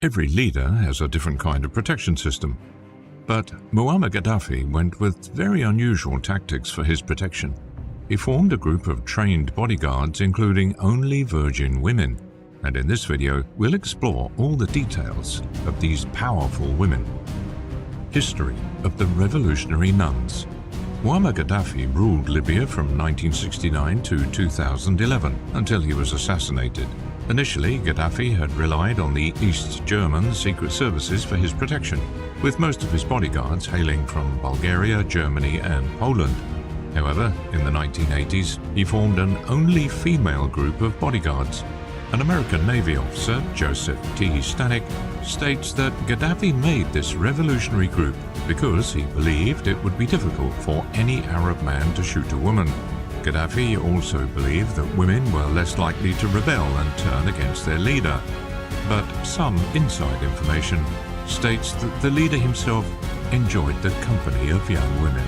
Every leader has a different kind of protection system, but Muammar Gaddafi went with very unusual tactics for his protection. He formed a group of trained bodyguards including only virgin women, and in this video we'll explore all the details of these powerful women. History of the Revolutionary Nuns. Muammar Gaddafi ruled Libya from 1969 to 2011 until he was assassinated. Initially, Gaddafi had relied on the East German secret services for his protection, with most of his bodyguards hailing from Bulgaria, Germany and Poland. However, in the 1980s, he formed an only female group of bodyguards. An American Navy officer, Joseph T. Stanek, states that Gaddafi made this revolutionary group because he believed it would be difficult for any Arab man to shoot a woman. Gaddafi also believed that women were less likely to rebel and turn against their leader. But some inside information states that the leader himself enjoyed the company of young women.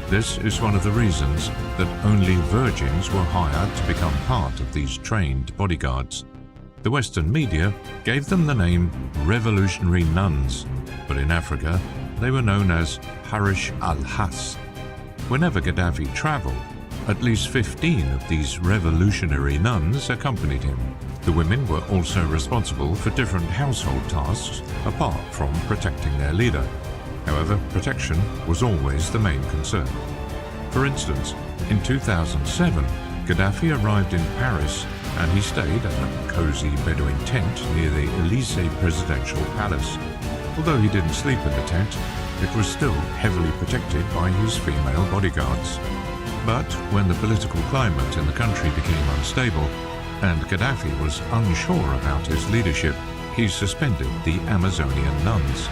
This is one of the reasons that only virgins were hired to become part of these trained bodyguards. The Western media gave them the name Revolutionary Nuns, but in Africa they were known as Harish al-Has. Whenever Gaddafi traveled, at least 15 of these revolutionary nuns accompanied him. The women were also responsible for different household tasks apart from protecting their leader. However, protection was always the main concern. For instance, in 2007, Gaddafi arrived in Paris and he stayed at a cozy Bedouin tent near the Élysée presidential palace. Although he didn't sleep in the tent, it was still heavily protected by his female bodyguards. But when the political climate in the country became unstable and Gaddafi was unsure about his leadership, he suspended the Amazonian nuns.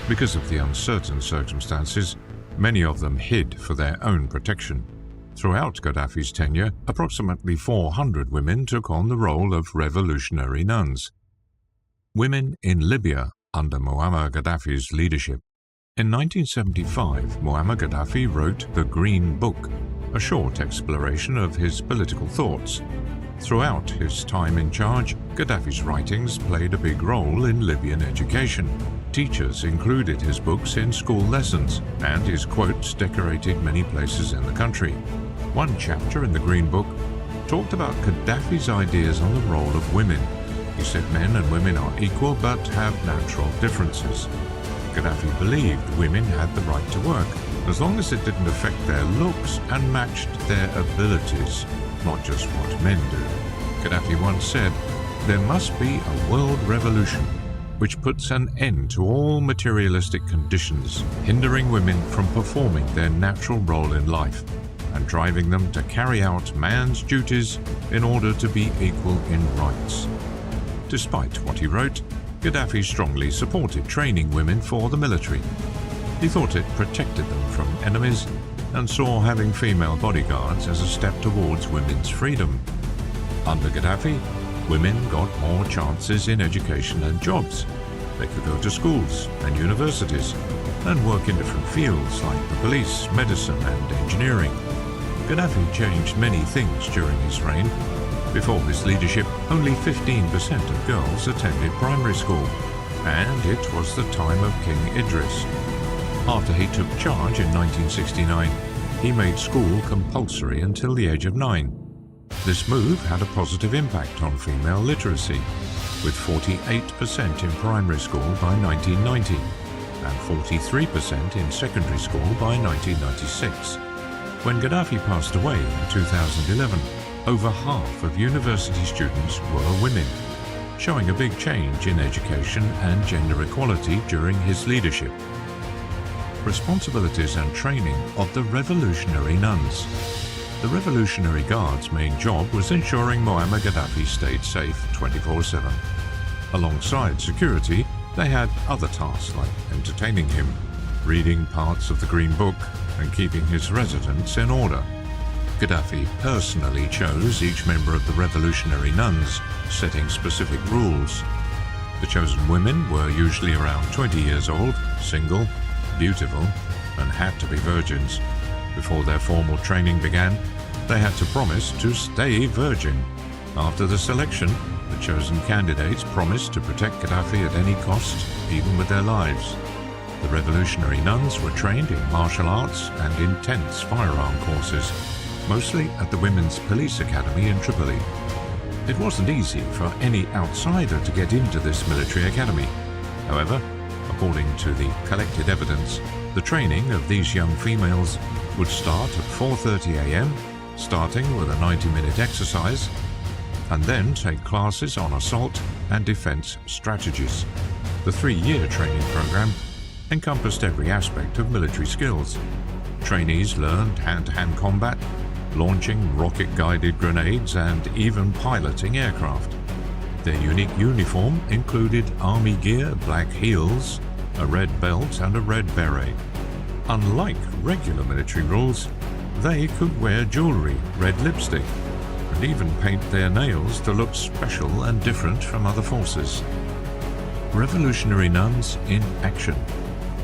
Because of the uncertain circumstances, many of them hid for their own protection. Throughout Gaddafi's tenure, approximately 400 women took on the role of revolutionary nuns. Women in Libya under Muammar Gaddafi's leadership. In 1975, Muammar Gaddafi wrote The Green Book, a short exploration of his political thoughts. Throughout his time in charge, Gaddafi's writings played a big role in Libyan education. Teachers included his books in school lessons, and his quotes decorated many places in the country. One chapter in the Green Book talked about Gaddafi's ideas on the role of women. He said men and women are equal but have natural differences. Gaddafi believed women had the right to work, as long as it didn't affect their looks and matched their abilities, not just what men do. Gaddafi once said, "There must be a world revolution which puts an end to all materialistic conditions, hindering women from performing their natural role in life and driving them to carry out man's duties in order to be equal in rights." Despite what he wrote, Gaddafi strongly supported training women for the military. He thought it protected them from enemies and saw having female bodyguards as a step towards women's freedom. Under Gaddafi, women got more chances in education and jobs. They could go to schools and universities and work in different fields like the police, medicine and engineering. Gaddafi changed many things during his reign. Before his leadership, only 15% of girls attended primary school, and it was the time of King Idris. After he took charge in 1969, he made school compulsory until the age of 9. This move had a positive impact on female literacy, with 48% in primary school by 1990 and 43% in secondary school by 1996. When Gaddafi passed away in 2011, over half of university students were women, showing a big change in education and gender equality during his leadership. Responsibilities and training of the revolutionary nuns. The Revolutionary Guard's main job was ensuring Muammar Gaddafi stayed safe 24/7. Alongside security, they had other tasks like entertaining him, reading parts of the Green Book, and keeping his residence in order. Gaddafi personally chose each member of the revolutionary nuns, setting specific rules. The chosen women were usually around 20 years old, single, beautiful, and had to be virgins. Before their formal training began, they had to promise to stay virgin. After the selection, the chosen candidates promised to protect Gaddafi at any cost, even with their lives. The revolutionary nuns were trained in martial arts and intense firearm courses, mostly at the Women's Police Academy in Tripoli. It wasn't easy for any outsider to get into this military academy. However, according to the collected evidence, the training of these young females would start at 4:30 a.m., starting with a 90-minute exercise, and then take classes on assault and defense strategies. The 3-year training program encompassed every aspect of military skills. Trainees learned hand-to-hand combat, launching rocket-guided grenades, and even piloting aircraft. Their unique uniform included army gear, black heels, a red belt, and a red beret. Unlike regular military rules, they could wear jewelry, red lipstick, and even paint their nails to look special and different from other forces. Revolutionary nuns in action.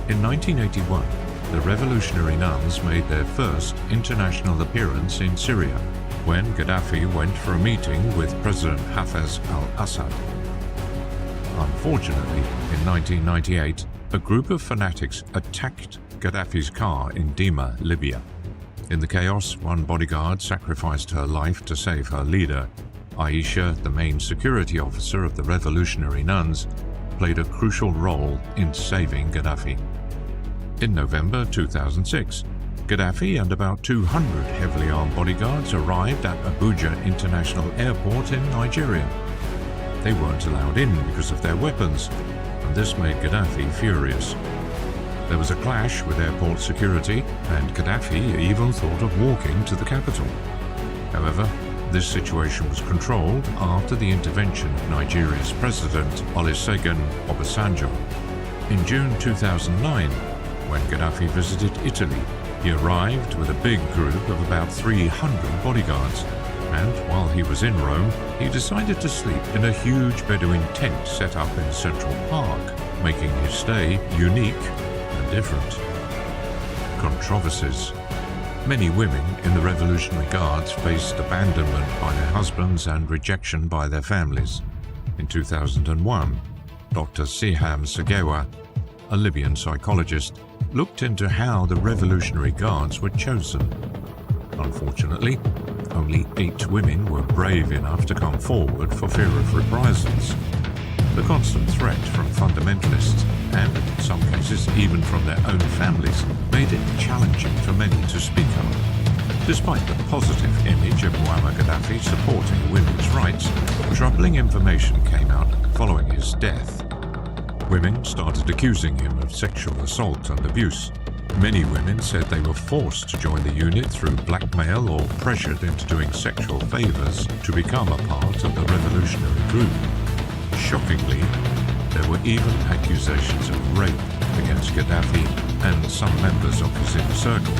In 1981, the Revolutionary Nuns made their first international appearance in Syria, when Gaddafi went for a meeting with President Hafez al-Assad. Unfortunately, in 1998, a group of fanatics attacked Gaddafi's car in Dima, Libya. In the chaos, one bodyguard sacrificed her life to save her leader. Aisha, the main security officer of the Revolutionary Nuns, played a crucial role in saving Gaddafi. In November 2006, Gaddafi and about 200 heavily armed bodyguards arrived at Abuja International Airport in Nigeria. They weren't allowed in because of their weapons, and this made Gaddafi furious. There was a clash with airport security, and Gaddafi even thought of walking to the capital. However, this situation was controlled after the intervention of Nigeria's President Olusegun Obasanjo. In June 2009, when Gaddafi visited Italy, he arrived with a big group of about 300 bodyguards, and while he was in Rome, he decided to sleep in a huge Bedouin tent set up in Central Park, making his stay unique and different. Controversies. Many women in the Revolutionary Guards faced abandonment by their husbands and rejection by their families. In 2001, Dr. Siham Segewa, a Libyan psychologist, looked into how the Revolutionary Guards were chosen. Unfortunately, only 8 women were brave enough to come forward for fear of reprisals. The constant threat from fundamentalists, and in some cases even from their own families, made it challenging for many to speak up. Despite the positive image of Muammar Gaddafi supporting women's rights, troubling information came out following his death. Women started accusing him of sexual assault and abuse. Many women said they were forced to join the unit through blackmail or pressured into doing sexual favors to become a part of the revolutionary group. Shockingly, there were even accusations of rape against Gaddafi and some members of his inner circle.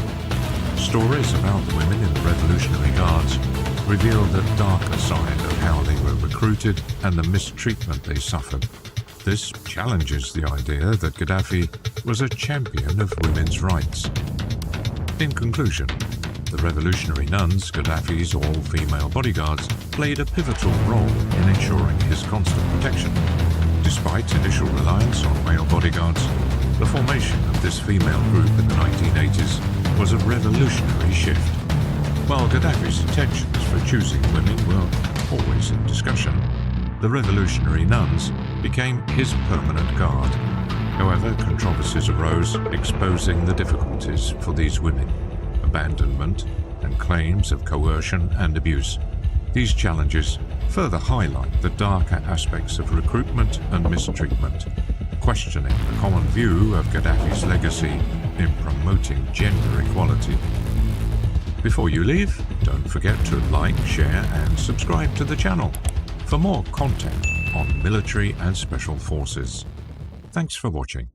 Stories about the women in the Revolutionary Guards reveal the darker side of how they were recruited and the mistreatment they suffered. This challenges the idea that Gaddafi was a champion of women's rights. In conclusion, the Revolutionary Nuns, Gaddafi's all-female bodyguards, played a pivotal role in ensuring his constant protection. Despite initial reliance on male bodyguards, the formation of this female group in the 1980s was a revolutionary shift. While Gaddafi's intentions for choosing women were always in discussion, the Revolutionary Nuns became his permanent guard. However, controversies arose, exposing the difficulties for these women, abandonment, and claims of coercion and abuse. These challenges further highlight the darker aspects of recruitment and mistreatment, questioning the common view of Gaddafi's legacy in promoting gender equality. Before you leave, don't forget to like, share, and subscribe to the channel for more content on military and special forces. Thanks for watching.